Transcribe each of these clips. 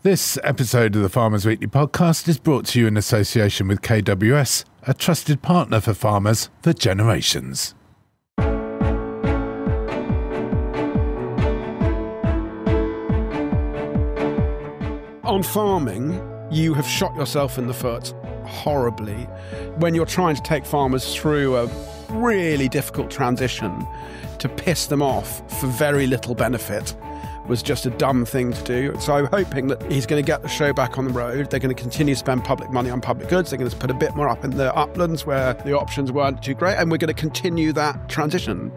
This episode of the Farmers Weekly podcast is brought to you in association with KWS, a trusted partner for farmers for generations. On farming, you have shot yourself in the foot horribly when you're trying to take farmers through a really difficult transition. To piss them off for very little benefit was just a dumb thing to do. So I'm hoping that he's going to get the show back on the road. They're going to continue to spend public money on public goods. They're going to put a bit more up in the uplands where the options weren't too great. And we're going to continue that transition.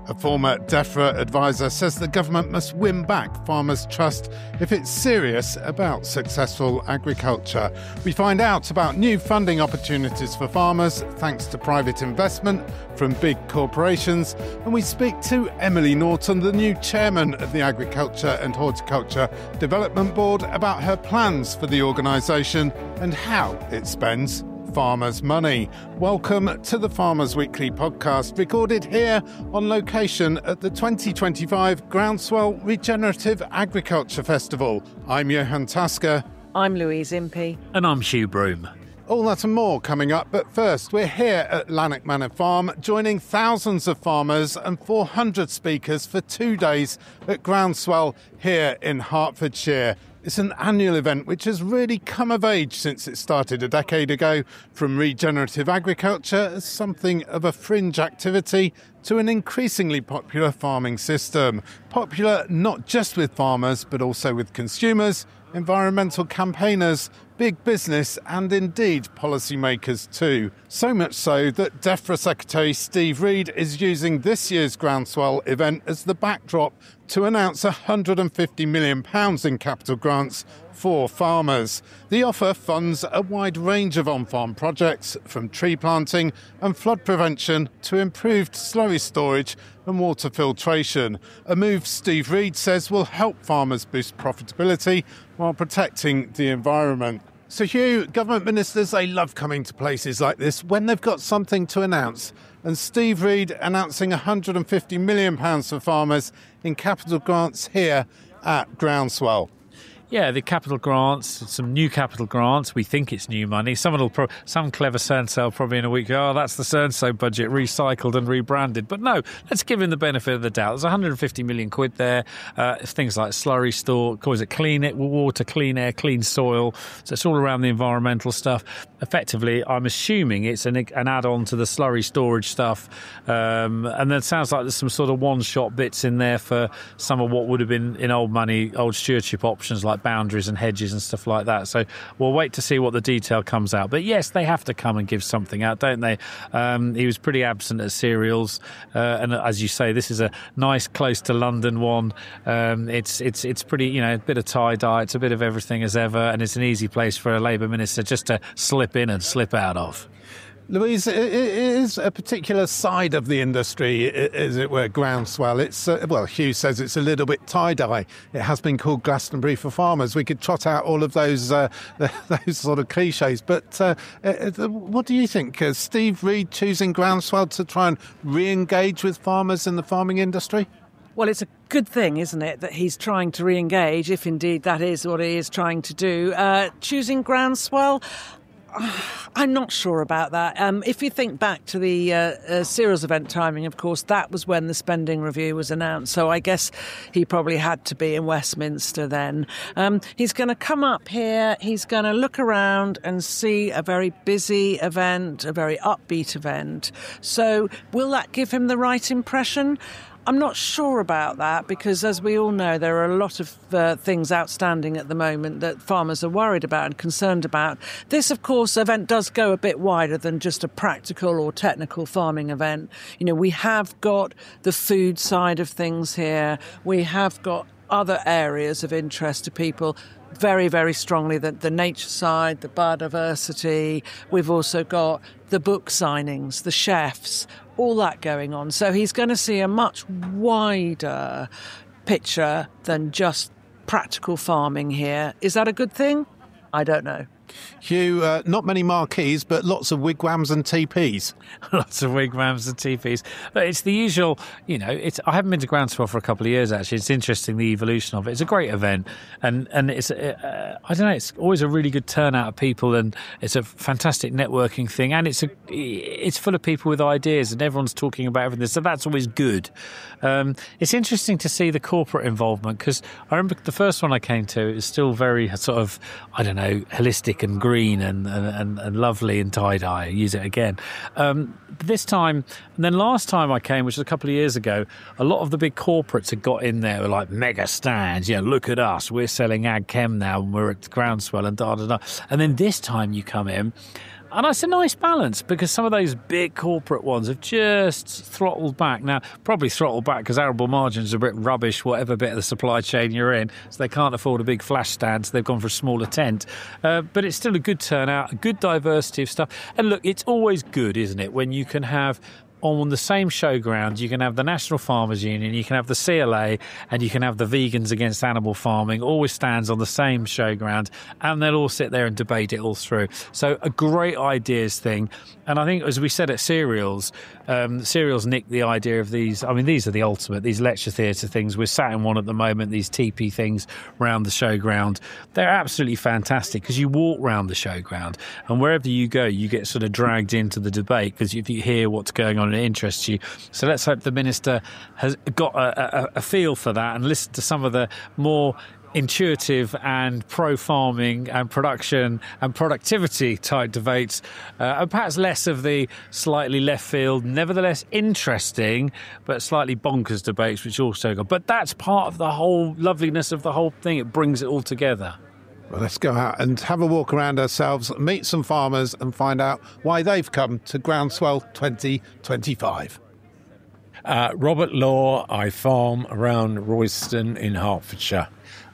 A former Defra advisor says the government must win back farmers' trust if it's serious about successful agriculture. We find out about new funding opportunities for farmers thanks to private investment from big corporations. And we speak to Emily Norton, the new chairman of the Agriculture and Horticulture Development Board, about her plans for the organisation and how it spends farmers' money. Welcome to the Farmers Weekly podcast, recorded here on location at the 2025 Groundswell Regenerative Agriculture Festival. I'm Johann. I'm Louise Impey. And I'm Hugh Broom. All that and more coming up, but first we're here at Lanark Manor Farm, joining thousands of farmers and 400 speakers for 2 days at Groundswell here in Hertfordshire. It's an annual event which has really come of age since it started a decade ago, from regenerative agriculture as something of a fringe activity to an increasingly popular farming system. Popular not just with farmers, but also with consumers, environmental campaigners, big business and indeed policymakers too. So much so that Defra Secretary Steve Reed is using this year's Groundswell event as the backdrop to announce £150 million in capital grants for farmers. The offer funds a wide range of on-farm projects, from tree planting and flood prevention to improved slurry storage and water filtration, a move Steve Reed says will help farmers boost profitability while protecting the environment. So Hugh, government ministers, they love coming to places like this when they've got something to announce. And Steve Reed announcing £150 million for farmers in capital grants here at Groundswell. Yeah, the capital grants, some new capital grants. We think it's new money. Some clever so-and-so probably in a week go, oh, that's the so-and-so budget, recycled and rebranded. But no, let's give him the benefit of the doubt. There's 150 million quid there. Things like slurry store, calls it clean water, clean air, clean soil. So it's all around the environmental stuff. Effectively, I'm assuming it's an add-on to the slurry storage stuff. And then it sounds like there's some sort of one-shot bits in there for some of what would have been in old money, old stewardship options like boundaries and hedges and stuff like that. So we'll wait to see what the detail comes out. But yes, they have to come and give something out, don't they? He was pretty absent at cereals. And as you say, this is a nice, close to London one. It's pretty, a bit of tie-dye. It's a bit of everything as ever. And it's an easy place for a Labour minister just to slip in and slip out of. Louise, it is a particular side of the industry, as it were, Groundswell. It's, Hugh says it's a little bit tie-dye. It has been called Glastonbury for farmers. We could trot out all of those sort of cliches. But what do you think? Steve Reed choosing Groundswell to try and re-engage with farmers in the farming industry? Well, it's a good thing, isn't it, that he's trying to re-engage, if indeed that is what he is trying to do. Choosing Groundswell, I'm not sure about that. If you think back to the cereals event timing, of course, that was when the spending review was announced. So I guess he probably had to be in Westminster then. He's going to come up here. He's going to look around and see a very busy event, a very upbeat event. So will that give him the right impression? I'm not sure about that because, as we all know, there are a lot of things outstanding at the moment that farmers are worried about and concerned about. This, of course, event does go a bit wider than just a practical or technical farming event. We have got the food side of things here. We have got other areas of interest to people very, very strongly, the nature side, the biodiversity. We've also got the book signings, the chefs, all that going on. So he's going to see a much wider picture than just practical farming here. Is that a good thing? I don't know. Hugh, not many marquees, but lots of wigwams and teepees. Lots of wigwams and teepees. But it's the usual, I haven't been to Groundswell for a couple of years, actually. It's interesting, the evolution of it. It's a great event. And it's, I don't know, it's always a really good turnout of people, and it's a fantastic networking thing. And it's full of people with ideas, and everyone's talking about everything. So that's always good. It's interesting to see the corporate involvement, because I remember the first one I came to, it was still very sort of, I don't know, holistic and green and lovely and tie-dye. Use it again. This time, and then last time I came, which was a couple of years ago, a lot of the big corporates had got in there with like mega stands. Look at us, we're selling ag chem now, and we're at Groundswell and da-da-da. And then this time you come in, and it's a nice balance, because some of those big corporate ones have just throttled back. Now, probably throttled back because arable margins are a bit rubbish, whatever bit of the supply chain you're in, so they can't afford a big flash stand, so they've gone for a smaller tent. But it's still a good turnout, a good diversity of stuff. And look, it's always good, isn't it, when you can have on the same showground, you can have the National Farmers Union, you can have the CLA, and you can have the Vegans Against Animal Farming, always stands on the same showground, and they'll all sit there and debate it all through. So a great ideas thing. And I think, as we said at Cereals, Cereals nicked the idea of these. I mean, these are the ultimate, these lecture theatre things. We're sat in one at the moment, these teepee things around the showground. They're absolutely fantastic, because you walk round the showground, and wherever you go, you get sort of dragged into the debate, because if you hear what's going on, it interests you. So let's hope the Minister has got a feel for that and listened to some of the more intuitive and pro-farming and production and productivity type debates, and perhaps less of the slightly left field, nevertheless interesting, but slightly bonkers debates, which also go. But that's part of the whole loveliness of the whole thing. It brings it all together. Well, let's go out and have a walk around ourselves, meet some farmers and find out why they've come to Groundswell 2025. Robert Law, I farm around Royston in Hertfordshire.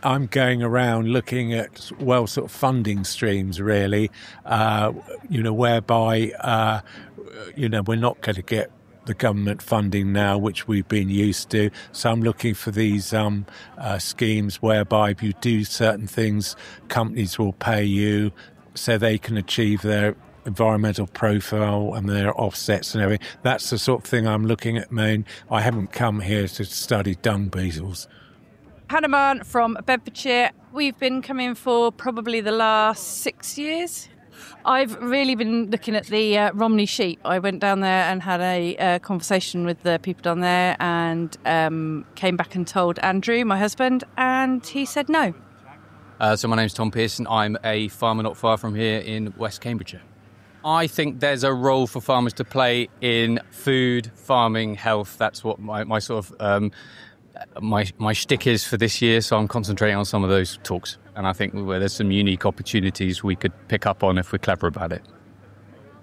I'm going around looking at, sort of funding streams, really, whereby, we're not going to get the government funding now, which we've been used to. So I'm looking for these schemes whereby if you do certain things, companies will pay you so they can achieve their environmental profile and their offsets and everything. That's the sort of thing I'm looking at, Maine. I haven't come here to study dung beetles. Hannah Mann from Bedfordshire. We've been coming for probably the last 6 years. I've really been looking at the Romney sheep. I went down there and had a conversation with the people down there, and came back and told Andrew, my husband, and he said no. So my name's Tom Pearson. I'm a farmer not far from here in West Cambridgeshire. I think there's a role for farmers to play in food, farming, health. That's what my sort of my shtick is for this year. So I'm concentrating on some of those talks. And I think where there's some unique opportunities we could pick up on if we're clever about it.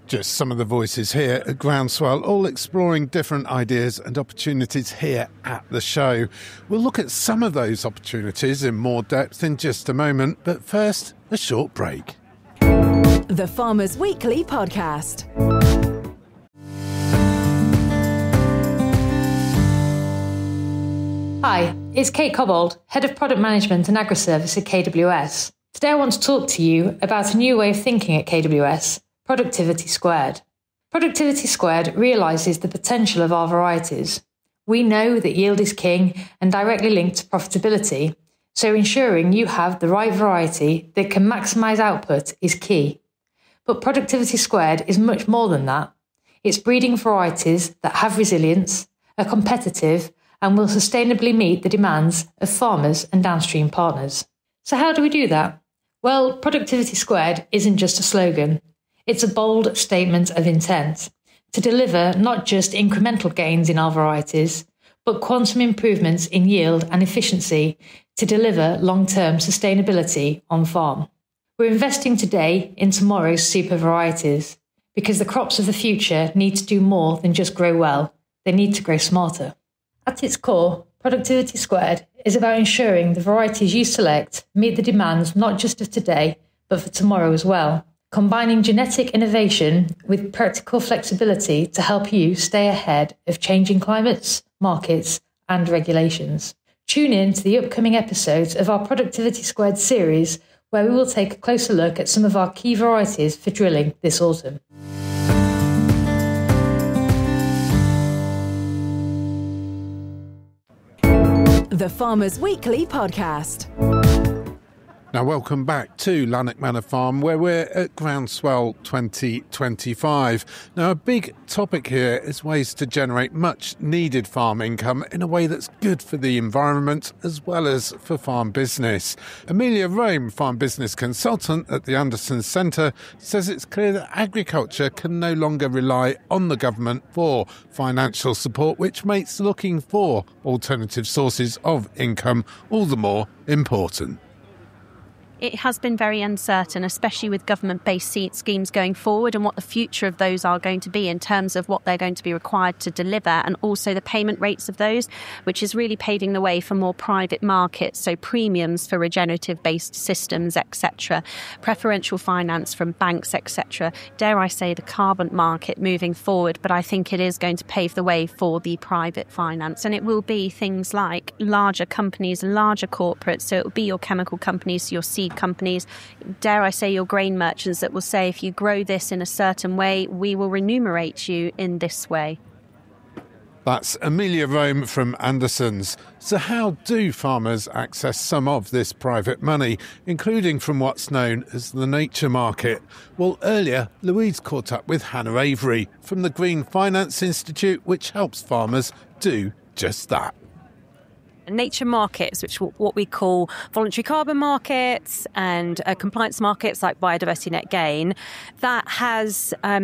Just some of the voices here at Groundswell, all exploring different ideas and opportunities here at the show. We'll look at some of those opportunities in more depth in just a moment, but first, a short break. The Farmers Weekly Podcast. Hi, it's Kate Cobbold, Head of Product Management and Agri-Service at KWS. Today I want to talk to you about a new way of thinking at KWS, Productivity Squared. Productivity Squared realises the potential of our varieties. We know that yield is king and directly linked to profitability, so ensuring you have the right variety that can maximise output is key. But Productivity Squared is much more than that. It's breeding varieties that have resilience, are competitive, and will sustainably meet the demands of farmers and downstream partners. So how do we do that? Well, Productivity Squared isn't just a slogan. It's a bold statement of intent to deliver not just incremental gains in our varieties, but quantum improvements in yield and efficiency to deliver long-term sustainability on farm. We're investing today in tomorrow's super varieties because the crops of the future need to do more than just grow well. They need to grow smarter. At its core, Productivity Squared is about ensuring the varieties you select meet the demands not just of today, but for tomorrow as well, combining genetic innovation with practical flexibility to help you stay ahead of changing climates, markets, and regulations. Tune in to the upcoming episodes of our Productivity Squared series, where we will take a closer look at some of our key varieties for drilling this autumn. The Farmers Weekly Podcast. Now, welcome back to Lanark Manor Farm, where we're at Groundswell 2025. Now, a big topic here is ways to generate much needed farm income in a way that's good for the environment as well as for farm business. Amelia Rome, farm business consultant at the Anderson Centre, says it's clear that agriculture can no longer rely on the government for financial support, which makes looking for alternative sources of income all the more important. It has been very uncertain, especially with government-based schemes going forward and what the future of those are going to be in terms of what they're going to be required to deliver, and also the payment rates of those, which is really paving the way for more private markets, so premiums for regenerative-based systems, etc., preferential finance from banks, etc. Dare I say the carbon market moving forward, but I think it is going to pave the way for the private finance, and it will be things like larger companies, larger corporates, so it will be your chemical companies, your seed companies, dare I say your grain merchants that will say if you grow this in a certain way, we will remunerate you in this way. That's Amelia Rome from Anderson's. So how do farmers access some of this private money, including from what's known as the nature market? Well, earlier, Louise caught up with Hannah Avery from the Green Finance Institute, which helps farmers do just that. Nature markets, which are what we call voluntary carbon markets and compliance markets like biodiversity net gain, that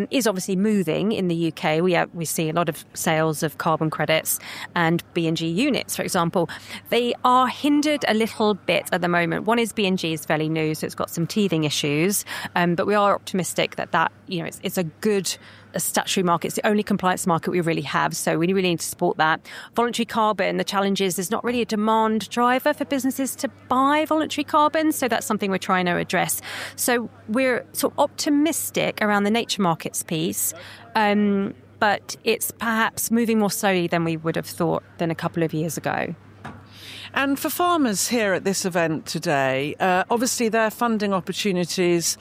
is obviously moving in the UK. We see a lot of sales of carbon credits and B&G units, for example. They are hindered a little bit at the moment. One is B&G is fairly new, so it's got some teething issues, but we are optimistic that it's a good statutory market. It's the only compliance market we really have, so we really need to support that. Voluntary carbon, the challenge is there's not really a demand driver for businesses to buy voluntary carbon, so that's something we're trying to address. So we're sort of optimistic around the nature markets piece, but it's perhaps moving more slowly than we would have thought than a couple of years ago. And for farmers here at this event today, obviously their funding opportunities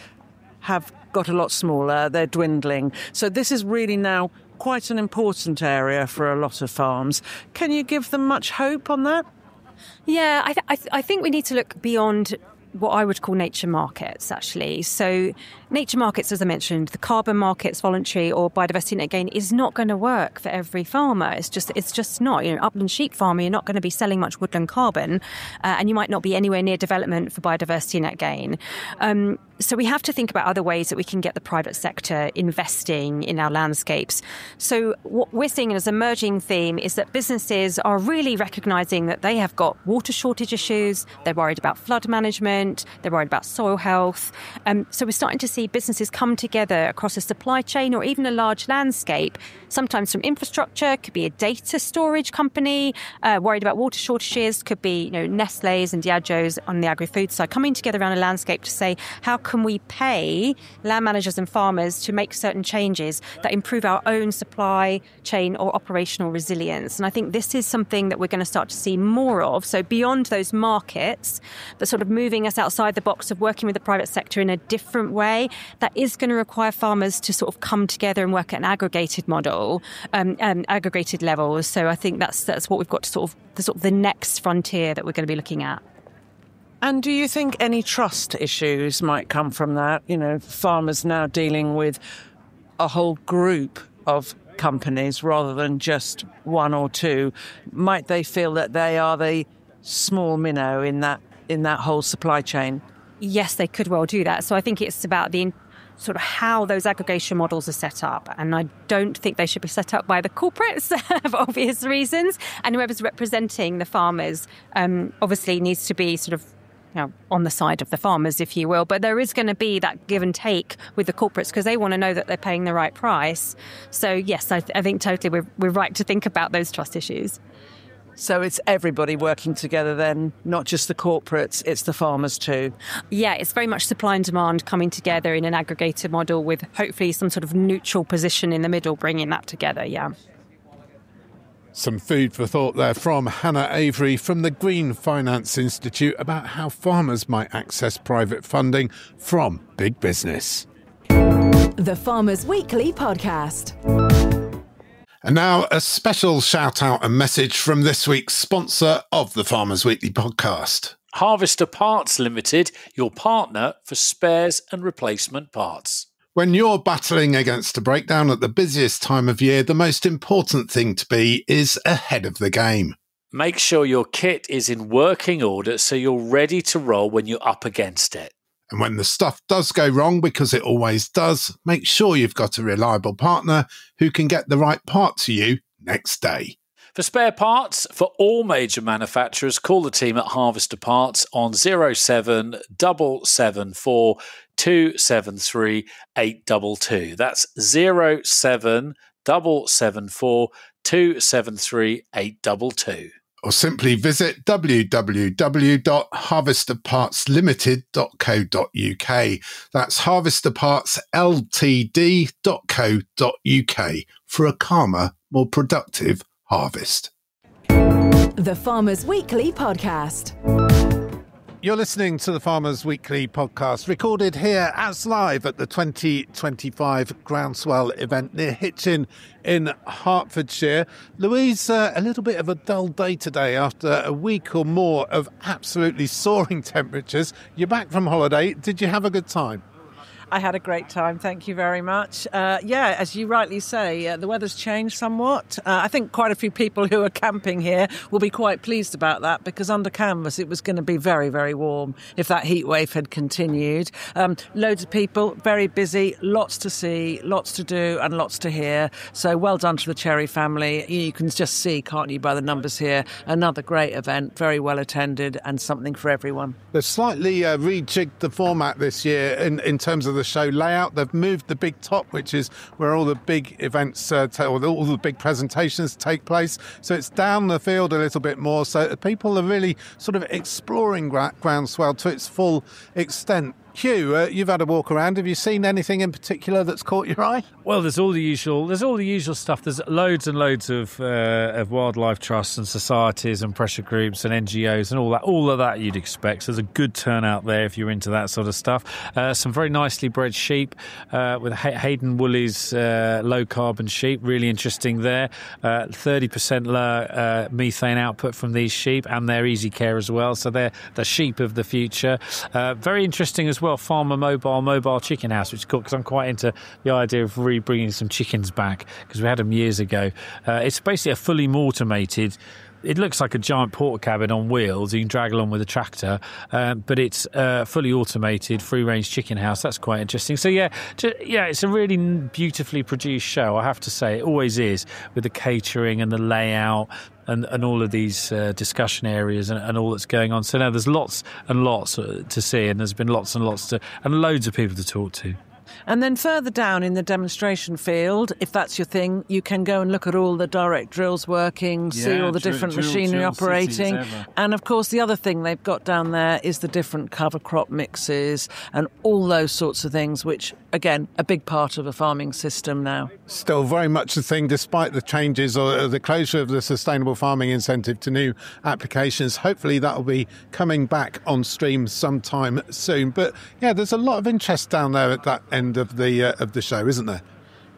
have got a lot smaller, they're dwindling. So this is really now quite an important area for a lot of farms. Can you give them much hope on that? Yeah, I think we need to look beyond what I would call nature markets, actually. So nature markets, as I mentioned, the carbon markets, voluntary or biodiversity net gain, is not going to work for every farmer. It's just not. Upland sheep farmer, you're not going to be selling much woodland carbon, and you might not be anywhere near development for biodiversity net gain. So we have to think about other ways that we can get the private sector investing in our landscapes. So what we're seeing as an emerging theme is that businesses are really recognising that they have got water shortage issues, they're worried about flood management, they're worried about soil health. So we're starting to see businesses come together across a supply chain or even a large landscape, sometimes from infrastructure, could be a data storage company, worried about water shortages, could be Nestle's and Diageo's on the agri-food side, coming together around a landscape to say, how can we pay land managers and farmers to make certain changes that improve our own supply chain or operational resilience? And I think this is something that we're going to start to see more of. So beyond those markets, but sort of moving us outside the box of working with the private sector in a different way, that is going to require farmers to sort of come together and work at an aggregated model, aggregated levels. So I think that's what we've got to sort of the next frontier that we're going to be looking at. And do you think any trust issues might come from that? Farmers now dealing with a whole group of companies rather than just one or two. Might they feel that they are the small minnow in that whole supply chain? Yes, they could well do that. So I think it's about the sort of how those aggregation models are set up. And I don't think they should be set up by the corporates for obvious reasons. And whoever's representing the farmers obviously needs to be sort of on the side of the farmers, if you will. But there is going to be that give and take with the corporates because they want to know that they're paying the right price. So yes, I think totally we're right to think about those trust issues. So it's everybody working together then, not just the corporates, it's the farmers too? Yeah, it's very much supply and demand coming together in an aggregated model with hopefully some sort of neutral position in the middle, bringing that together, yeah. Some food for thought there from Hannah Avery from the Green Finance Institute about how farmers might access private funding from big business. The Farmers Weekly Podcast. And now a special shout out and message from this week's sponsor of the Farmers Weekly Podcast. Harvester Parts Limited, your partner for spares and replacement parts. When you're battling against a breakdown at the busiest time of year, the most important thing to be is ahead of the game. Make sure your kit is in working order so you're ready to roll when you're up against it. And when the stuff does go wrong, because it always does, make sure you've got a reliable partner who can get the right part to you next day. For spare parts for all major manufacturers, call the team at Harvester Parts on 07774 273 822. That's 07774 273 822. Or simply visit www.harvesterpartslimited.co.uk. That's harvesterpartsltd.co.uk for a calmer, more productive harvest. The Farmers Weekly Podcast. You're listening to the Farmers Weekly Podcast, recorded here as live at the 2025 Groundswell event near Hitchin in Hertfordshire. Louise, a little bit of a dull day today after a week or more of absolutely soaring temperatures. You're back from holiday. Did you have a good time? I had a great time, thank you very much. As you rightly say, the weather's changed somewhat. I think quite a few people who are camping here will be quite pleased about that, because under canvas it was going to be very, very warm if that heat wave had continued. Loads of people, very busy, lots to see, lots to do and lots to hear. So well done to the Cherry family. You can just see, can't you, by the numbers here, another great event, very well attended and something for everyone. They've slightly rejigged the format this year in terms of the show layout. They've moved the big top, which is where all the big events all the big presentations take place. So it's down the field a little bit more. So people are really sort of exploring Groundswell to its full extent. Hugh, you've had a walk around. Have you seen anything in particular that's caught your eye? Well, there's all the usual stuff. There's loads and loads of wildlife trusts and societies and pressure groups and NGOs and all of that you'd expect. So there's a good turnout there if you're into that sort of stuff. Some very nicely bred sheep with Hayden Woolley's low carbon sheep, really interesting there. 30% lower methane output from these sheep, and they're easy care as well. So they're the sheep of the future. Very interesting as well. Farmer mobile chicken house, which is cool because I'm quite into the idea of bringing some chickens back, because we had them years ago. It's basically a fully automated. It looks like a giant porter cabin on wheels. You can drag along with a tractor, but it's fully automated, free-range chicken house. That's quite interesting. So it's a really beautifully produced show, I have to say. It always is, with the catering and the layout and all of these discussion areas and all that's going on. So now there's lots and lots to see, and there's been lots and lots and loads of people to talk to. And then further down in the demonstration field, if that's your thing, you can go and look at all the direct drills working, see all the different machinery operating. And of course, the other thing they've got down there is the different cover crop mixes and all those sorts of things, which, again, a big part of a farming system now. Still very much the thing, despite the changes or the closure of the sustainable farming incentive to new applications. Hopefully that will be coming back on stream sometime soon. But yeah, there's a lot of interest down there at that end of the show, isn't there?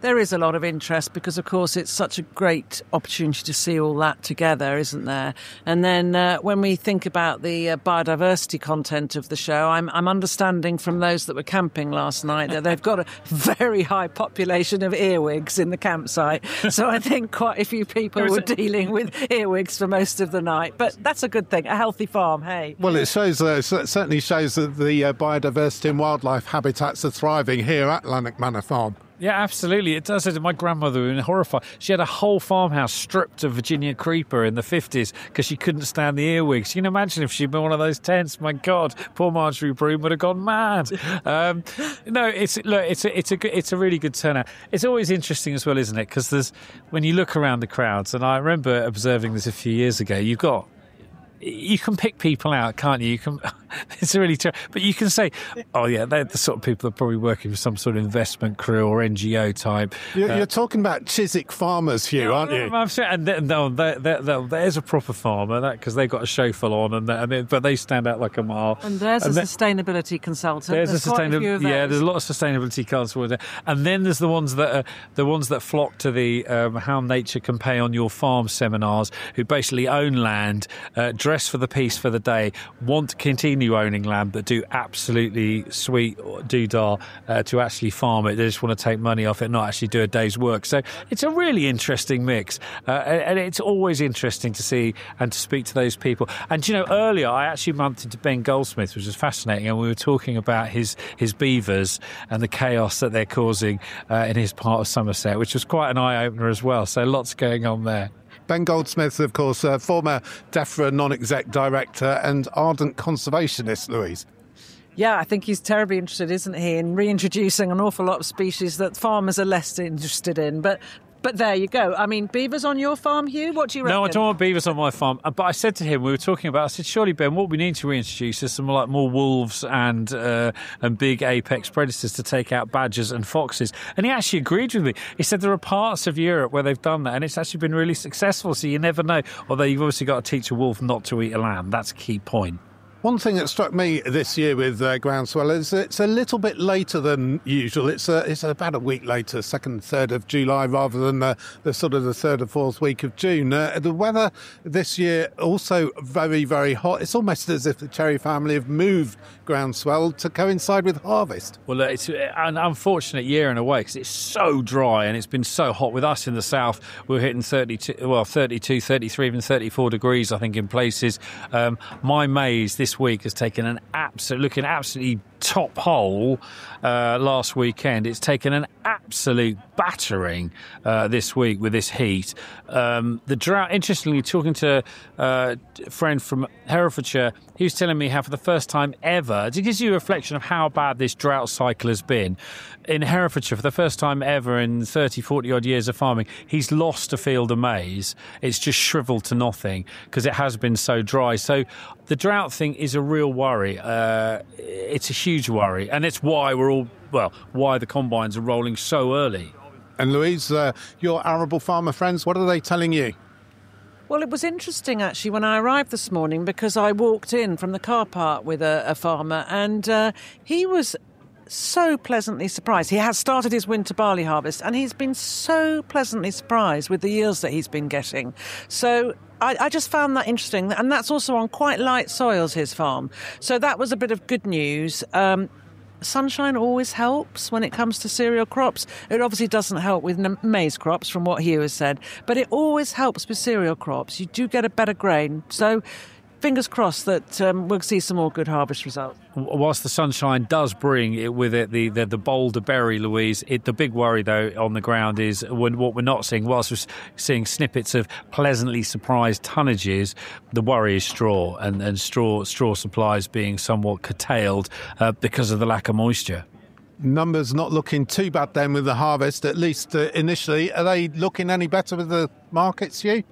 There is a lot of interest because, of course, it's such a great opportunity to see all that together, isn't there? And then when we think about the biodiversity content of the show, I'm understanding from those that were camping last night that they've got a very high population of earwigs in the campsite. So I think quite a few people were dealing with earwigs for most of the night. But that's a good thing, a healthy farm, hey? Well, it shows, certainly shows that the biodiversity and wildlife habitats are thriving here at Lanark Manor Farm. Yeah, absolutely. It does. My grandmother was horrified. She had a whole farmhouse stripped of Virginia creeper in the 50s because she couldn't stand the earwigs. You can imagine if she'd been one of those tents. My God, poor Marjorie Broom would have gone mad. It's a really good turnout. It's always interesting as well, isn't it? Because when you look around the crowds, and I remember observing this a few years ago, you've got you can pick people out, can't you? You can. It's really true. But you can say, oh yeah, they're the sort of people that are probably working for some sort of investment crew or NGO type. You're talking about Chiswick farmers, Hugh, aren't you? I'm saying, and there's a proper farmer because they've got a chauffeur on, but they stand out like a mile. And there's a sustainability consultant. There's a sustainability. Yeah, there's a lot of sustainability consultants. And then there's the ones that flock to the How Nature Can Pay on Your Farm seminars, who basically own land, dress for the piece for the day, want to continue owning land, but do absolutely sweet doodah to actually farm it. They just want to take money off it, not actually do a day's work. So it's a really interesting mix, and it's always interesting to see and to speak to those people. And earlier I actually bumped into Ben Goldsmith, which was fascinating, and we were talking about his beavers and the chaos that they're causing in his part of Somerset, which was quite an eye-opener as well. So lots going on there. Ben Goldsmith, of course, former Defra non-exec director and ardent conservationist, Louise. Yeah, I think he's terribly interested, isn't he, in reintroducing an awful lot of species that farmers are less interested in. But there you go. I mean, beavers on your farm, Hugh? What do you reckon? No, I don't want beavers on my farm. But I said to him, we were talking about, I said, surely, Ben, what we need to reintroduce is some more wolves and big apex predators to take out badgers and foxes. And he actually agreed with me. He said there are parts of Europe where they've done that, and it's actually been really successful. So you never know. Although you've obviously got to teach a wolf not to eat a lamb. That's a key point. One thing that struck me this year with Groundswell is it's a little bit later than usual. It's about a week later, 2nd, 3rd of July, rather than the sort of the 3rd or 4th week of June. The weather this year also very, very hot. It's almost as if the Cherry family have moved Groundswell to coincide with harvest. Well, it's an unfortunate year in a way because it's so dry and it's been so hot. With us in the south, we're hitting 32, 33, even 34 degrees, I think, in places. My maize this week has taken an absolutely top hole last weekend. It's taken an absolute battering this week with this heat. The drought, interestingly, talking to a friend from Herefordshire, he was telling me how for the first time ever, it gives you a reflection of how bad this drought cycle has been. In Herefordshire, for the first time ever in 30, 40 odd years of farming, he's lost a field of maize. It's just shriveled to nothing because it has been so dry. So the drought thing is a real worry. It's a huge worry, and it's why why the combines are rolling so early. And Louise, your arable farmer friends, what are they telling you? Well, it was interesting, actually, when I arrived this morning, because I walked in from the car park with a farmer, and he was so pleasantly surprised. He has started his winter barley harvest, and he's been so pleasantly surprised with the yields that he's been getting. So I just found that interesting, and that's also on quite light soils, his farm. So that was a bit of good news. Sunshine always helps when it comes to cereal crops. It obviously doesn't help with maize crops, from what Hugh has said, but it always helps with cereal crops. You do get a better grain. So fingers crossed that we'll see some more good harvest results. Whilst the sunshine does bring with it the bolder berry, Louise, the big worry, though, on the ground is what we're not seeing. Whilst we're seeing snippets of pleasantly surprised tonnages, the worry is straw, and straw supplies being somewhat curtailed because of the lack of moisture. Numbers not looking too bad then with the harvest, at least initially. Are they looking any better with the markets, Hugh?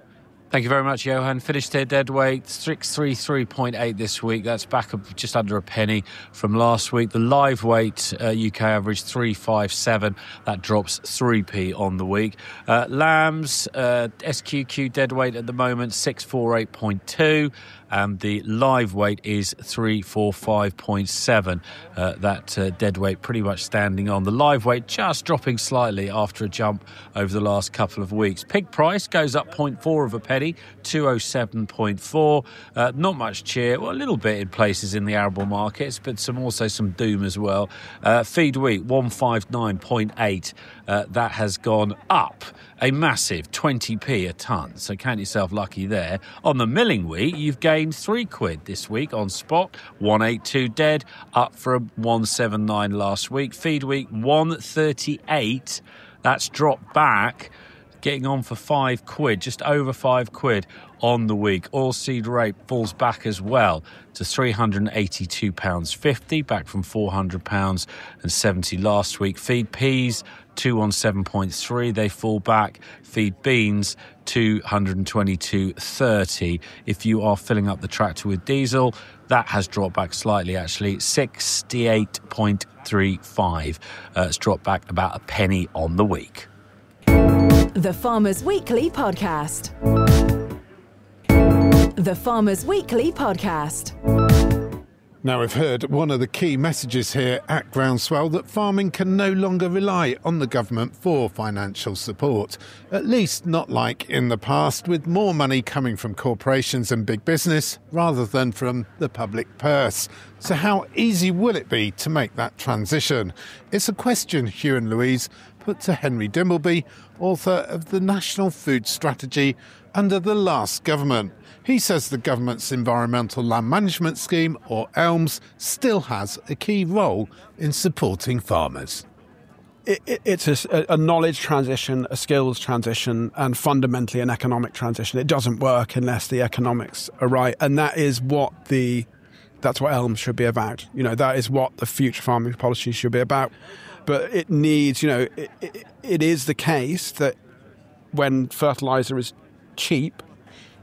Thank you very much, Johann. Finished their dead weight, 633.8 this week. That's back up just under a penny from last week. The live weight UK average 357. That drops 3p on the week. Lambs, SQQ dead weight at the moment, 648.2. And the live weight is 345.7. That dead weight pretty much standing on. The live weight just dropping slightly after a jump over the last couple of weeks. Pig price goes up 0.4 of a penny, 207.4. Not much cheer, well, a little bit in places in the arable markets, but also some doom as well. Feed wheat, 159.8. That has gone up a massive 20p a tonne, so count yourself lucky there. On the milling wheat, you've gained £3 this week on spot, 182 dead, up from 179 last week. Feed wheat, 138, that's dropped back getting on for £5, just over £5 on the week. Oilseed rape falls back as well to £382.50, back from £400.70 last week. Feed peas, 217.3, they fall back. Feed beans, 222.30. If you are filling up the tractor with diesel, that has dropped back slightly, actually, 68.35. It's dropped back about a penny on the week. The Farmers Weekly Podcast. The Farmers Weekly Podcast. Now, we've heard one of the key messages here at Groundswell that farming can no longer rely on the government for financial support, at least not like in the past, with more money coming from corporations and big business rather than from the public purse. So how easy will it be to make that transition? It's a question Hugh and Louise put to Henry Dimbleby, author of the National Food Strategy under the last government. He says the government's Environmental Land Management Scheme, or ELMS, still has a key role in supporting farmers. It's a knowledge transition, a skills transition, and fundamentally an economic transition. It doesn't work unless the economics are right, and that's what ELMS should be about. That is what the future farming policy should be about. But it needs, it is the case that when fertiliser is cheap,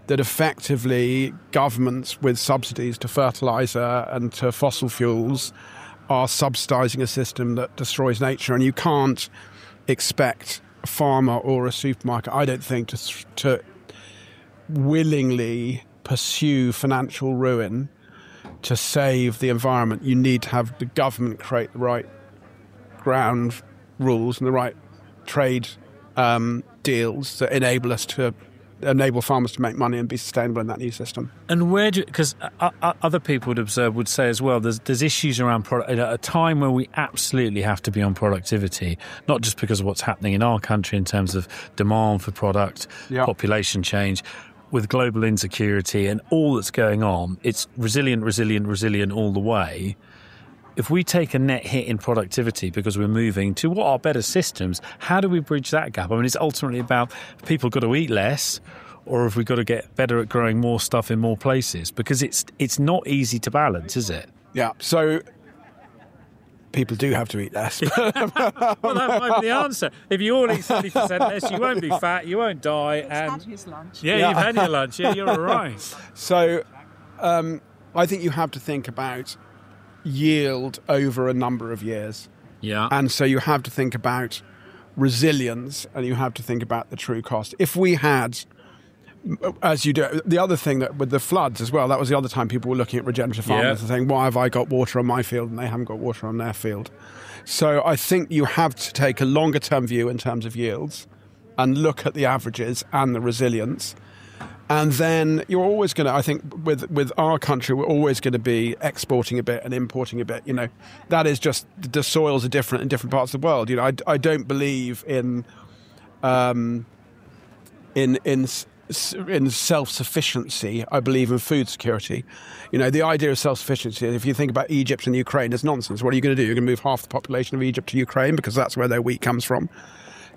that effectively governments with subsidies to fertiliser and to fossil fuels are subsidising a system that destroys nature. And you can't expect a farmer or a supermarket, I don't think, to willingly pursue financial ruin to save the environment. You need to have the government create the right ground rules and the right trade deals that enable farmers to make money and be sustainable in that new system. And because other people would say as well, there's issues around product at a time where we absolutely have to be on productivity, not just because of what's happening in our country in terms of demand for product, population change, with global insecurity and all that's going on. It's resilient all the way. If we take a net hit in productivity because we're moving to what are better systems, how do we bridge that gap? I mean, it's ultimately about people got to eat less, or if we've got to get better at growing more stuff in more places, because it's not easy to balance, is it? Yeah, so people do have to eat less. Well, that might be the answer. If you all eat 70% less, you won't be fat, you won't die. He's had his lunch. Yeah, you've had your lunch. Yeah, you're all right. So I think you have to think about yield over a number of years. Yeah. And so you have to think about resilience and you have to think about the true cost. If we had, as you do, the other thing that with the floods as well, that was the other time people were looking at regenerative farmers and saying, why have I got water on my field and they haven't got water on their field? So I think you have to take a longer term view in terms of yields and look at the averages and the resilience. And then you're always going to, I think, with our country, we're always going to be exporting a bit and importing a bit. That is just, the soils are different in different parts of the world. I don't believe in self-sufficiency. I believe in food security. The idea of self-sufficiency, if you think about Egypt and Ukraine, is nonsense. What are you going to do? You're going to move half the population of Egypt to Ukraine because that's where their wheat comes from.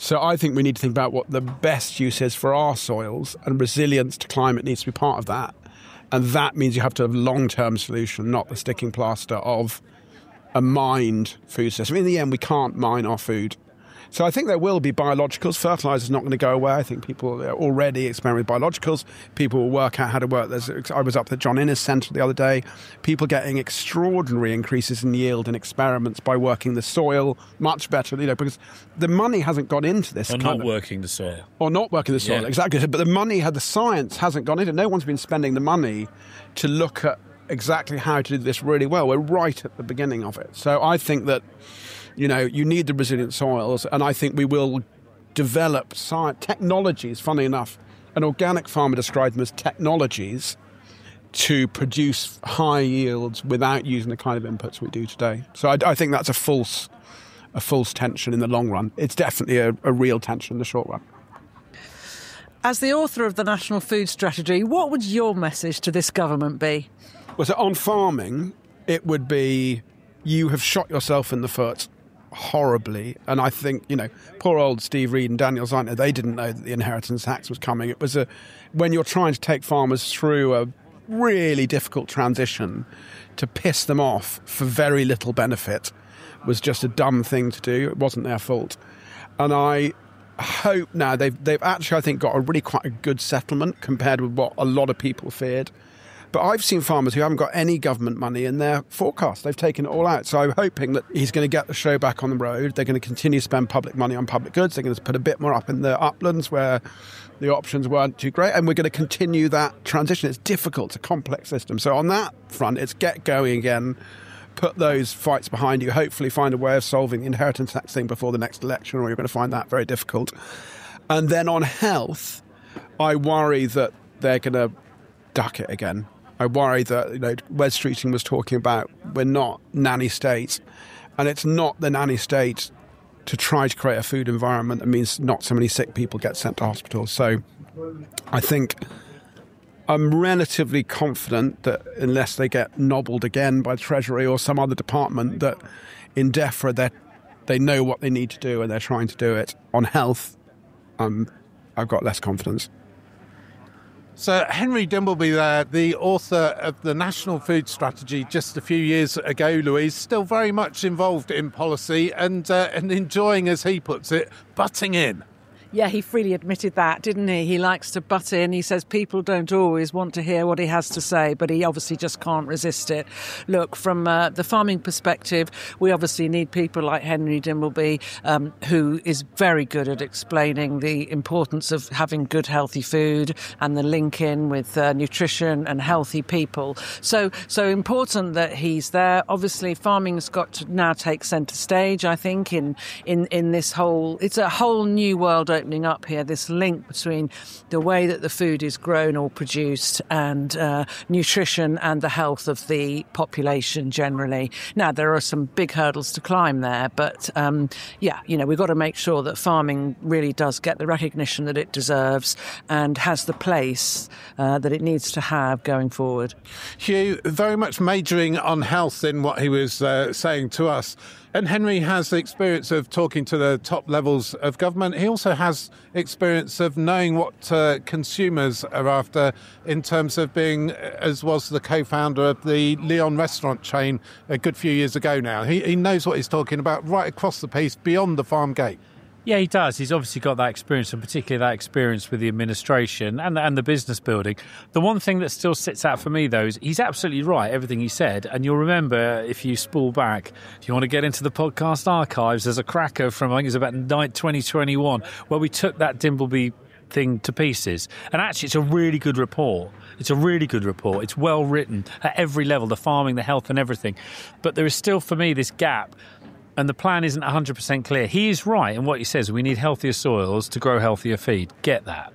So I think we need to think about what the best use is for our soils, and resilience to climate needs to be part of that. And that means you have to have a long-term solution, not the sticking plaster of a mined food system. In the end, we can't mine our food. So I think there will be biologicals. Fertiliser is not going to go away. I think people are already experimenting with biologicals. People will work out how to work. I was up at John Innes Centre the other day. People getting extraordinary increases in yield in experiments by working the soil much better, because the money hasn't gone into this. Or not working the soil. Or not working the soil, exactly. But the science hasn't gone into it. No one's been spending the money to look at exactly how to do this really well. We're right at the beginning of it. So I think that you need the resilient soils, and I think we will develop technologies. Funnily enough, an organic farmer described them as technologies to produce high yields without using the kind of inputs we do today. So I think that's a false tension in the long run. It's definitely a real tension in the short run. As the author of the National Food Strategy, what would your message to this government be? Well, so on farming, it would be, you have shot yourself in the foot horribly. And I think, poor old Steve Reed and Daniel Zeitner, they didn't know that the inheritance tax was coming. It was when you're trying to take farmers through a really difficult transition, to piss them off for very little benefit was just a dumb thing to do. It wasn't their fault. And I hope now they've actually, I think, got a really quite a good settlement compared with what a lot of people feared. But I've seen farmers who haven't got any government money in their forecast. They've taken it all out. So I'm hoping that he's going to get the show back on the road. They're going to continue to spend public money on public goods. They're going to put a bit more up in the uplands where the options weren't too great. And we're going to continue that transition. It's difficult. It's a complex system. So on that front, it's get going again. Put those fights behind you. Hopefully find a way of solving the inheritance tax thing before the next election, or you're going to find that very difficult. And then on health, I worry that they're going to duck it again. I worry that, Wes Streeting was talking about, we're not nanny states, and it's not the nanny state to try to create a food environment that means not so many sick people get sent to hospital. So I think I'm relatively confident that unless they get nobbled again by the Treasury or some other department, that in Defra they know what they need to do and they're trying to do it. On health, I've got less confidence. So Henry Dimbleby there, the author of the National Food Strategy just a few years ago, Louise, still very much involved in policy and enjoying, as he puts it, butting in. Yeah, he freely admitted that, didn't he? He likes to butt in. He says people don't always want to hear what he has to say, but he obviously just can't resist it. Look, from the farming perspective, we obviously need people like Henry Dimbleby, who is very good at explaining the importance of having good, healthy food and the link in with nutrition and healthy people. So important that he's there. Obviously, farming's got to now take centre stage, I think, in this whole... It's a whole new world opening up here, this link between the way that the food is grown or produced and nutrition and the health of the population generally. Now, there are some big hurdles to climb there, but we've got to make sure that farming really does get the recognition that it deserves and has the place that it needs to have going forward. Hugh, very much majoring on health in what he was saying to us. And Henry has the experience of talking to the top levels of government. He also has experience of knowing what consumers are after in terms of being, as was the co-founder of the Lyon restaurant chain a good few years ago now. He knows what he's talking about right across the piece, beyond the farm gate. Yeah, he does. He's obviously got that experience, and particularly that experience with the administration and the business building. The one thing that still sits out for me, though, is he's absolutely right, everything he said. And you'll remember, if you spool back, if you want to get into the podcast archives, there's a cracker from, I think it was about 2021, where we took that Dimbleby thing to pieces. And actually, it's a really good report. It's a really good report. It's well written at every level, the farming, the health and everything. But there is still, for me, this gap. And the plan isn't 100% clear. He is right in what he says. We need healthier soils to grow healthier feed. Get that.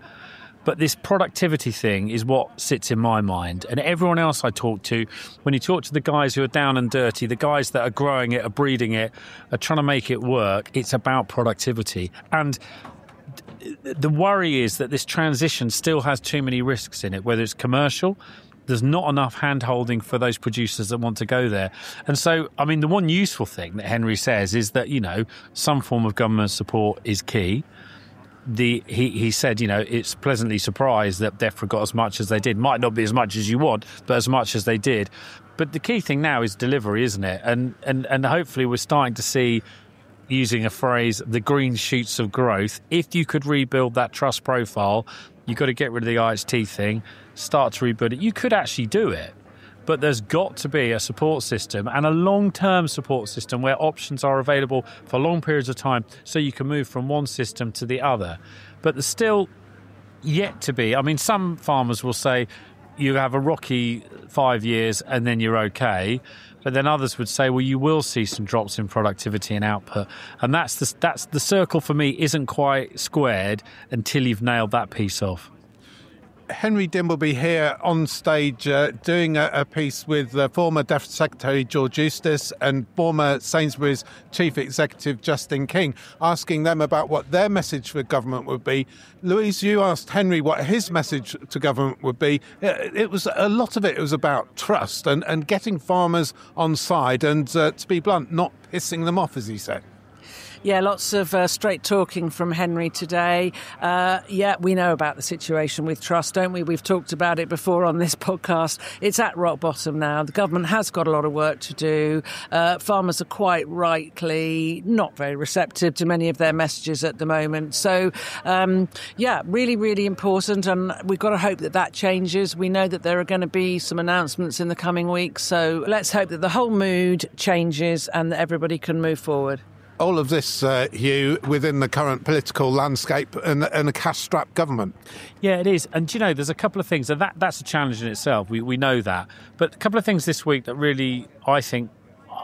But this productivity thing is what sits in my mind. And everyone else I talk to, when you talk to the guys who are down and dirty, the guys that are growing it, are breeding it, are trying to make it work, it's about productivity. And the worry is that this transition still has too many risks in it, whether it's commercial. There's not enough hand-holding for those producers that want to go there. And so, I mean, the one useful thing that Henry says is that, some form of government support is key. He said, it's pleasantly surprised that Defra got as much as they did. Might not be as much as you want, but as much as they did. But the key thing now is delivery, isn't it? And hopefully we're starting to see, using a phrase, the green shoots of growth. If you could rebuild that trust profile, you've got to get rid of the IHT thing, start to rebuild it. You could actually do it, but there's got to be a support system and a long-term support system where options are available for long periods of time so you can move from one system to the other. But there's still yet to be. I mean, some farmers will say you have a rocky 5 years and then you're okay. But then others would say, well, you will see some drops in productivity and output. And that's the circle for me isn't quite squared until you've nailed that piece off. Henry Dimbleby here on stage doing a piece with former Defra Secretary George Eustace and former Sainsbury's Chief Executive Justin King, asking them about what their message for government would be. Louise, you asked Henry what his message to government would be. It was a lot of it was about trust and getting farmers on side and, to be blunt, not pissing them off, as he said. Yeah, lots of straight talking from Henry today. We know about the situation with trust, don't we? We've talked about it before on this podcast. It's at rock bottom now. The government has got a lot of work to do. Farmers are quite rightly not very receptive to many of their messages at the moment. So, really, really important. And we've got to hope that changes. We know that there are going to be some announcements in the coming weeks. So let's hope that the whole mood changes and that everybody can move forward. All of this, Hugh, within the current political landscape and a cash-strapped government. Yeah, it is. And, there's a couple of things. And that's a challenge in itself. We know that. But a couple of things this week that really, I think,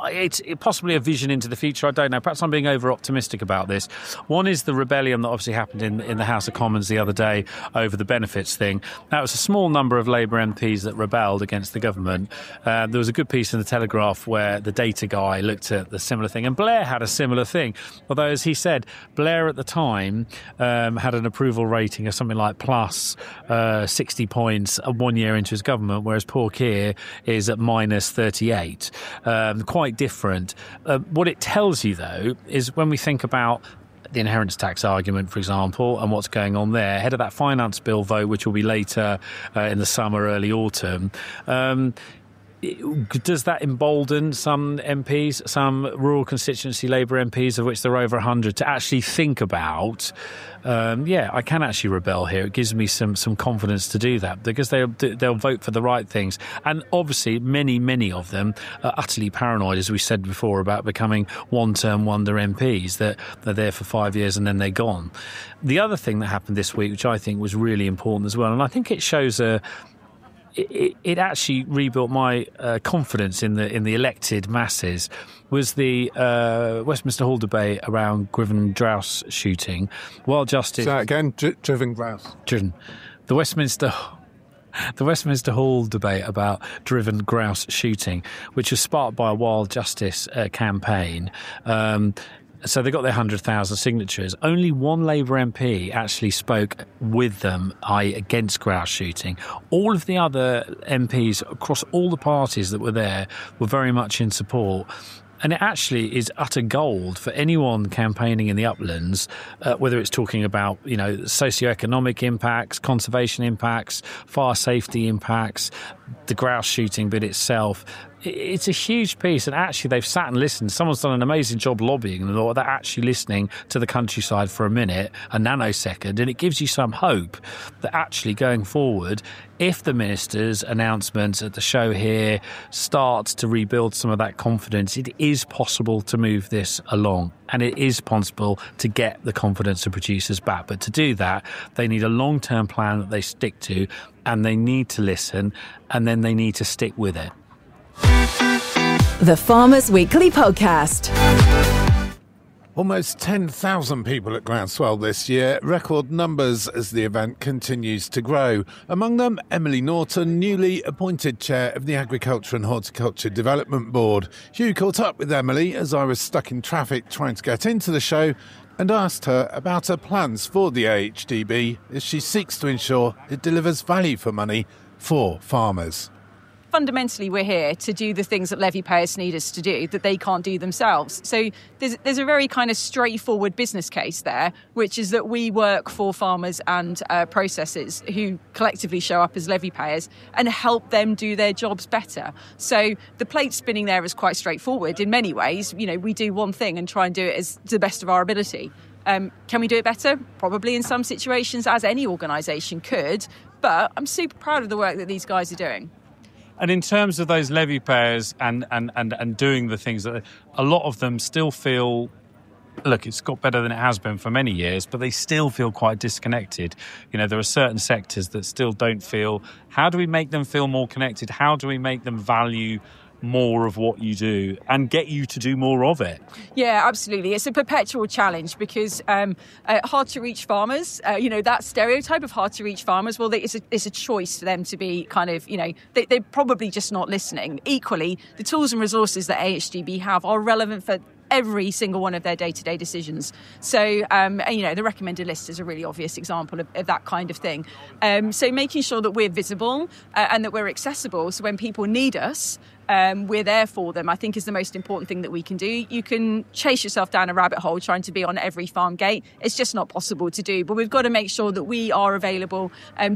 it's possibly a vision into the future. I don't know. Perhaps I'm being over-optimistic about this. One is the rebellion that obviously happened in the House of Commons the other day over the benefits thing. That was a small number of Labour MPs that rebelled against the government. There was a good piece in the Telegraph where the data guy looked at the similar thing, and Blair had a similar thing. Although, as he said, Blair at the time had an approval rating of something like plus 60 points 1 year into his government, whereas poor Keir is at minus 38. Quite different. What it tells you, though, is when we think about the inheritance tax argument, for example, and what's going on there, ahead of that finance bill vote, which will be later in the summer, early autumn, does that embolden some MPs, some rural constituency Labour MPs, of which there are over 100, to actually think about, I can actually rebel here. It gives me some confidence to do that, because they'll vote for the right things. And obviously, many of them are utterly paranoid, as we said before, about becoming one-term wonder MPs, that they're there for 5 years and then they're gone. The other thing that happened this week, which I think was really important as well, and I think it shows it actually rebuilt my confidence in the elected masses, was the Westminster Hall debate around driven grouse shooting. While Justice... Say that again, driven grouse. Driven. The Westminster Hall debate about driven grouse shooting, which was sparked by a Wild Justice campaign. So they got their 100,000 signatures. Only one Labour MP actually spoke with them, i.e. against grouse shooting. All of the other MPs across all the parties that were there were very much in support. And it actually is utter gold for anyone campaigning in the uplands, whether it's talking about, socioeconomic impacts, conservation impacts, fire safety impacts, the grouse shooting bit itself. It's a huge piece, and actually they've sat and listened. Someone's done an amazing job lobbying them, or they're actually listening to the countryside for a minute, a nanosecond, and it gives you some hope that actually going forward, if the minister's announcements at the show here starts to rebuild some of that confidence, it is possible to move this along, and it is possible to get the confidence of producers back. But to do that, they need a long-term plan that they stick to, and they need to listen, and then they need to stick with it. The Farmers Weekly Podcast. Almost 10,000 people at Groundswell this year, record numbers as the event continues to grow. Among them, Emily Norton, newly appointed chair of the Agriculture and Horticulture Development Board. Hugh caught up with Emily as I was stuck in traffic trying to get into the show, and asked her about her plans for the AHDB as she seeks to ensure it delivers value for money for farmers. Fundamentally, we're here to do the things that levy payers need us to do that they can't do themselves. So there's a very kind of straightforward business case there, which is that we work for farmers and processors who collectively show up as levy payers and help them do their jobs better. So the plate spinning there is quite straightforward in many ways. We do one thing and try and do it as to the best of our ability. Can we do it better? Probably in some situations, as any organisation could. But I'm super proud of the work that these guys are doing. And in terms of those levy payers and doing the things that a lot of them still feel, look, it's got better than it has been for many years, but they still feel quite disconnected. There are certain sectors that still don't feel. How do we make them feel more connected? How do we make them value more of what you do and get you to do more of it? Yeah, absolutely. It's a perpetual challenge because hard to reach farmers, that stereotype of hard to reach farmers, well, it's a choice for them to be kind of, they're probably just not listening. Equally, the tools and resources that AHDB have are relevant for every single one of their day-to-day decisions. So, the recommended list is a really obvious example of that kind of thing. So making sure that we're visible and that we're accessible, so when people need us, we're there for them, I think is the most important thing that we can do. You can chase yourself down a rabbit hole trying to be on every farm gate. It's just not possible to do. But we've got to make sure that we are available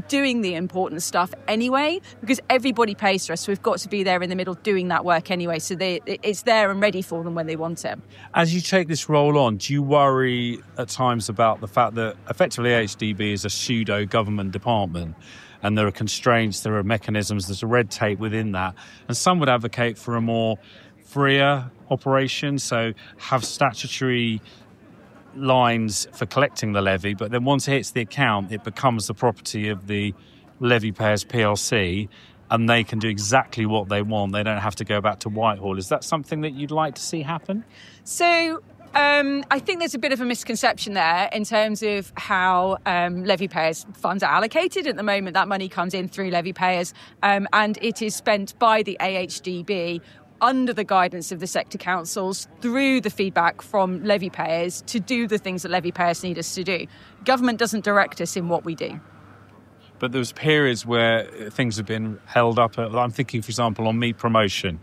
doing the important stuff anyway, because everybody pays for us. So we've got to be there in the middle doing that work anyway. So it's there and ready for them when they want it. As you take this role on, do you worry at times about the fact that effectively HDB is a pseudo-government department and there are constraints, there are mechanisms, there's a red tape within that, and some would advocate for a more freer operation, so have statutory lines for collecting the levy, but then once it hits the account, it becomes the property of the levy payers PLC, and they can do exactly what they want. They don't have to go back to Whitehall. Is that something that you'd like to see happen? So I think there's a bit of a misconception there in terms of how levy payers' funds are allocated. At the moment, that money comes in through levy payers, and it is spent by the AHDB under the guidance of the sector councils through the feedback from levy payers to do the things that levy payers need us to do. Government doesn't direct us in what we do. But there's periods where things have been held up. I'm thinking, for example, on meat promotion.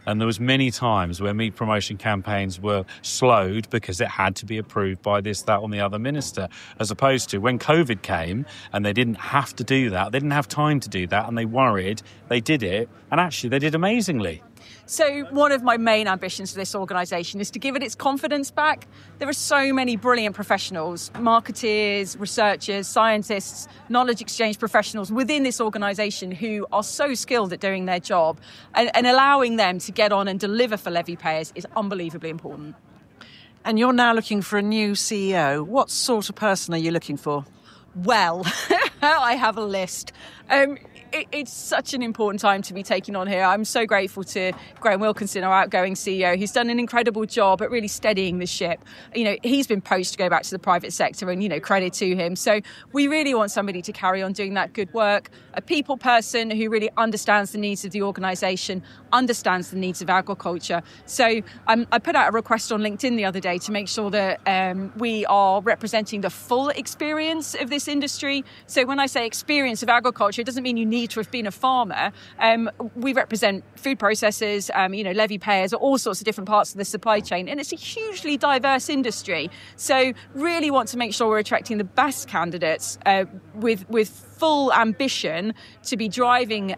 And there was many times where meat promotion campaigns were slowed because it had to be approved by this, that, or the other minister, as opposed to when COVID came and they didn't have to do that, they didn't have time to do that, and they worried, they did it, and actually they did amazingly. So one of my main ambitions for this organisation is to give it its confidence back. There are so many brilliant professionals, marketeers, researchers, scientists, knowledge exchange professionals within this organisation who are so skilled at doing their job, and allowing them to get on and deliver for levy payers is unbelievably important. And you're now looking for a new CEO. What sort of person are you looking for? Well, I have a list. It's such an important time to be taking on here. I'm so grateful to Graham Wilkinson, our outgoing CEO, who's done an incredible job at really steadying the ship. He's been poached to go back to the private sector, and, credit to him. So we really want somebody to carry on doing that good work, a people person who really understands the needs of the organisation, understands the needs of agriculture. So I put out a request on LinkedIn the other day to make sure that we are representing the full experience of this industry. So when I say experience of agriculture, it doesn't mean you need to have been a farmer. We represent food processors, levy payers, all sorts of different parts of the supply chain, and it's a hugely diverse industry. So really want to make sure we're attracting the best candidates with full ambition to be driving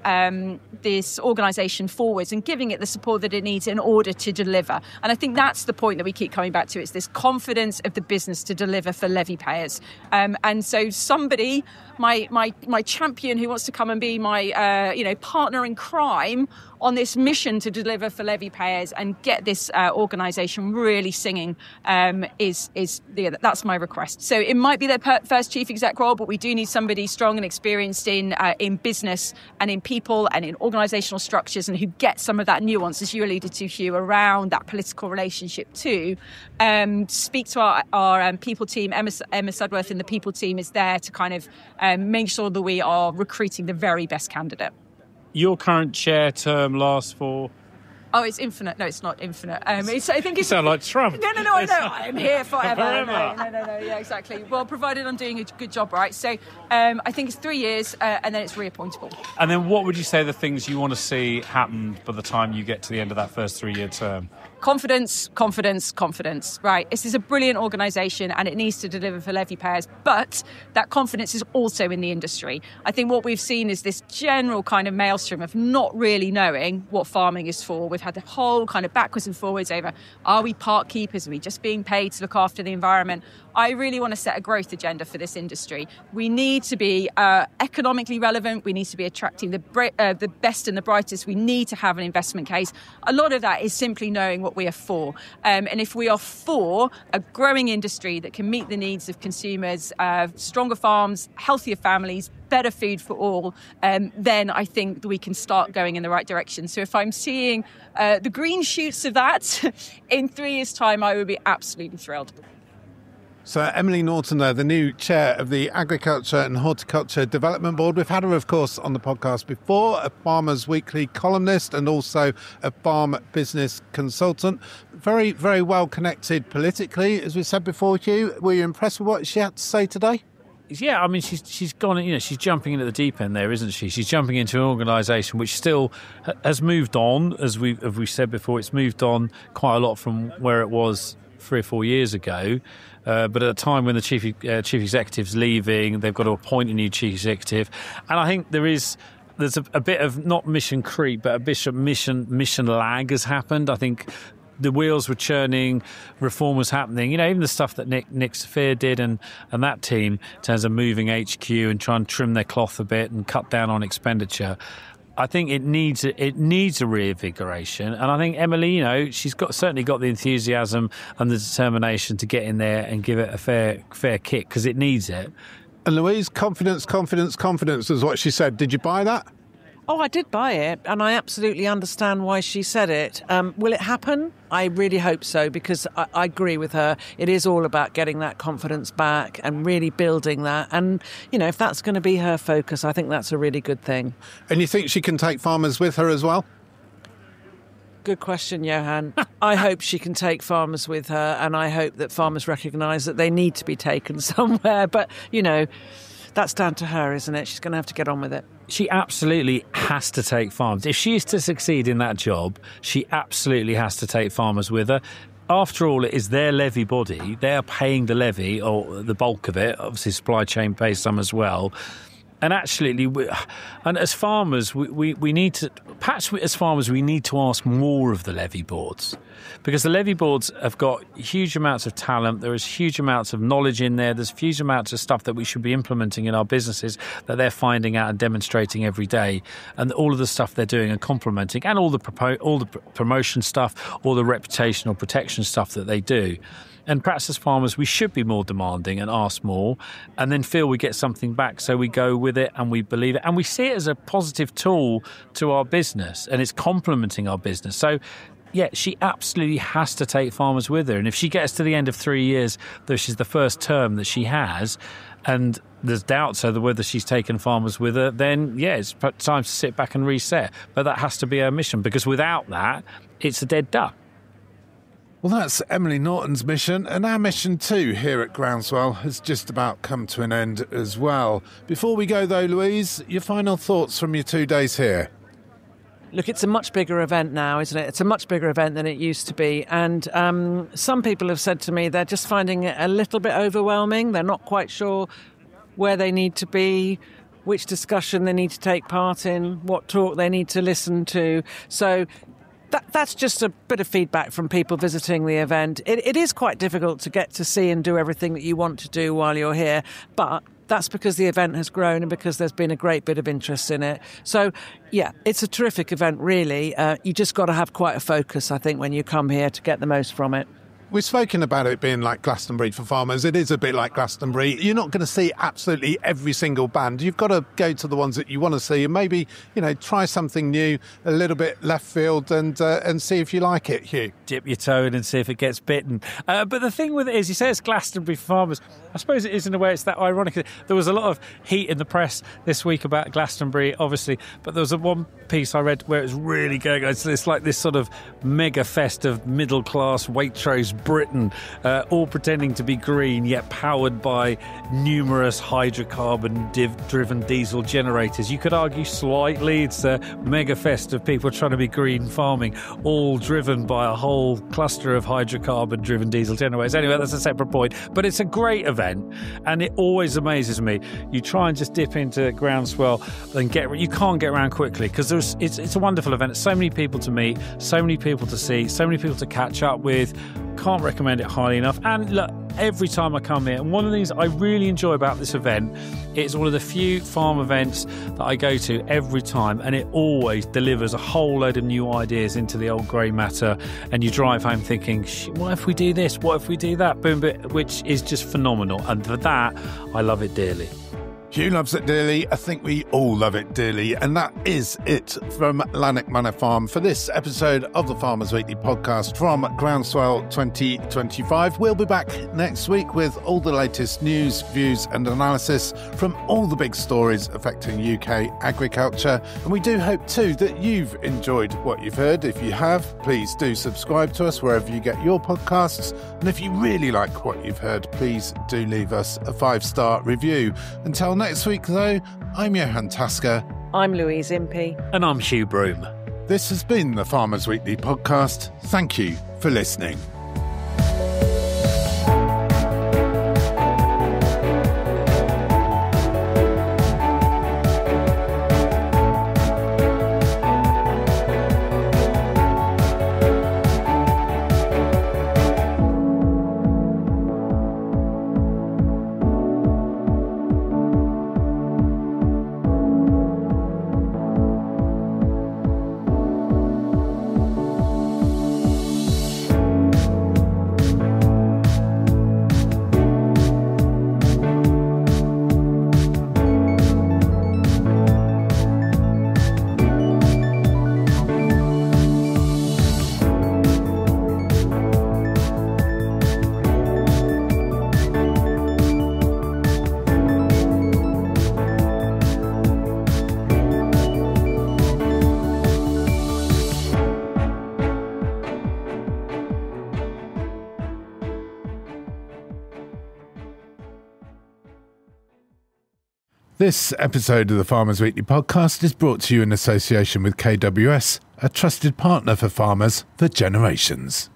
this organisation forwards and giving it the support that it needs in order to deliver. And I think that's the point that we keep coming back to. It's this confidence of the business to deliver for levy payers. And so somebody, my champion who wants to come and be my partner in crime on this mission to deliver for levy payers and get this organisation really singing that's my request. So it might be their first chief exec role, but we do need somebody strong and experienced in business and in people and in organisational structures, and who gets some of that nuance, as you alluded to, Hugh, around that political relationship too. Speak to our people team. Emma Sudworth in the people team is there to kind of make sure that we are recruiting the very best candidate. Your current chair term lasts for... Oh, it's infinite. No, it's not infinite. I think it's... You sound like Trump. No, I know. I'm here forever. No. Yeah, exactly. Well, provided I'm doing a good job, right? So I think it's 3 years and then it's reappointable. And then what would you say the things you want to see happen by the time you get to the end of that first 3-year term? Confidence. Right. This is a brilliant organisation and it needs to deliver for levy payers, but that confidence is also in the industry. I think what we've seen is this general kind of maelstrom of not really knowing what farming is for. We've had the whole kind of backwards and forwards over, are we park keepers? Are we just being paid to look after the environment? I really want to set a growth agenda for this industry. We need to be economically relevant. We need to be attracting the best and the brightest. We need to have an investment case. A lot of that is simply knowing what we are for. And if we are for a growing industry that can meet the needs of consumers, stronger farms, healthier families, better food for all, then I think that we can start going in the right direction. So if I'm seeing the green shoots of that in 3 years' time, I would be absolutely thrilled. So Emily Norton there, the new chair of the Agriculture and Horticulture Development Board. We've had her, of course, on the podcast before, a Farmers Weekly columnist and also a farm business consultant. Very, very well connected politically, as we said before, Hugh. Were you impressed with what she had to say today? Yeah, I mean, she's gone. She's jumping into the deep end there, isn't she? She's jumping into an organisation which still has moved on, as we said before. It's moved on quite a lot from where it was 3 or 4 years ago. But at a time when the chief executive's leaving, they've got to appoint a new chief executive, and I think there's a bit of not mission creep, but a bit of mission lag has happened. I think the wheels were churning, reform was happening. Even the stuff that Nick Saphir did and that team in terms of moving HQ and trying to trim their cloth a bit and cut down on expenditure. I think it needs a reinvigoration, and I think Emily, she's certainly got the enthusiasm and the determination to get in there and give it a fair kick, because it needs it. And Louise, confidence is what she said. Did you buy that? Oh, I did buy it, and I absolutely understand why she said it. Will it happen? I really hope so, because I agree with her. It is all about getting that confidence back and really building that. And, if that's going to be her focus, I think that's a really good thing. And you think she can take farmers with her as well? Good question, Johann. I hope she can take farmers with her, and I hope that farmers recognise that they need to be taken somewhere. But, that's down to her, isn't it? She's going to have to get on with it. She absolutely has to take farmers. If she is to succeed in that job, she absolutely has to take farmers with her. After all, it is their levy body. They're paying the levy, or the bulk of it. Obviously, supply chain pays some as well. And actually, as farmers, we need to, perhaps as farmers, we need to ask more of the levy boards, because the levy boards have got huge amounts of talent. There is huge amounts of knowledge in there. There's huge amounts of stuff that we should be implementing in our businesses that they're finding out and demonstrating every day. And all of the stuff they're doing and complementing, and all the promotion stuff, all the reputational protection stuff that they do. And perhaps as farmers, we should be more demanding and ask more, and then feel we get something back. So we go with it and we believe it. And we see it as a positive tool to our business, and it's complementing our business. So, yeah, she absolutely has to take farmers with her. And if she gets to the end of 3 years, which is the first term that she has, and there's doubts over whether she's taken farmers with her, then, yeah, it's time to sit back and reset. But that has to be her mission, because without that, it's a dead duck. Well, that's Emily Norton's mission, and our mission too here at Groundswell has just about come to an end as well. Before we go though, Louise, your final thoughts from your 2 days here? Look, it's a much bigger event now, isn't it? It's a much bigger event than it used to be. And some people have said to me they're just finding it a little bit overwhelming. They're not quite sure where they need to be, which discussion they need to take part in, what talk they need to listen to. So that's just a bit of feedback from people visiting the event. It is quite difficult to get to see and do everything that you want to do while you're here, but that's because the event has grown and because there's been a great bit of interest in it. So, yeah, it's a terrific event, really. You just got to have quite a focus, I think, when you come here to get the most from it. We've spoken about it being like Glastonbury for farmers. It is a bit like Glastonbury. You're not going to see absolutely every single band. You've got to go to the ones that you want to see and maybe, try something new, a little bit left field, and see if you like it, Hugh. Dip your toe in and see if it gets bitten. But the thing with it is, you say it's Glastonbury for farmers. I suppose it is in a way. It's that ironic. There was a lot of heat in the press this week about Glastonbury, obviously, but there was one piece I read where it was really going. It's like this sort of mega fest of middle-class Waitrose Britain, all pretending to be green, yet powered by numerous hydrocarbon-driven diesel generators. You could argue slightly it's a mega fest of people trying to be green farming, all driven by a whole cluster of hydrocarbon-driven diesel generators. Anyway, that's a separate point. But it's a great event, and it always amazes me. You try and just dip into Groundswell and you can't get around quickly, because it's a wonderful event. So many people to meet, so many people to see, so many people to catch up with. Can't recommend it highly enough. And look, every time I come here, and one of the things I really enjoy about this event, it's one of the few farm events that I go to every time, and it always delivers a whole load of new ideas into the old grey matter, and you drive home thinking, what if we do this, what if we do that, boom, which is just phenomenal. And for that, I love it dearly. Hugh loves it dearly. I think we all love it dearly. And that is it from Lanark Manor Farm for this episode of the Farmers Weekly podcast from Groundswell 2025. We'll be back next week with all the latest news, views and analysis from all the big stories affecting UK agriculture. And we do hope too that you've enjoyed what you've heard. If you have, please do subscribe to us wherever you get your podcasts. And if you really like what you've heard, please do leave us a 5-star review. Until next week, though, I'm Johann. I'm Louise Impey. And I'm Hugh Broom. This has been the Farmers Weekly podcast. Thank you for listening. This episode of the Farmers Weekly podcast is brought to you in association with KWS, a trusted partner for farmers for generations.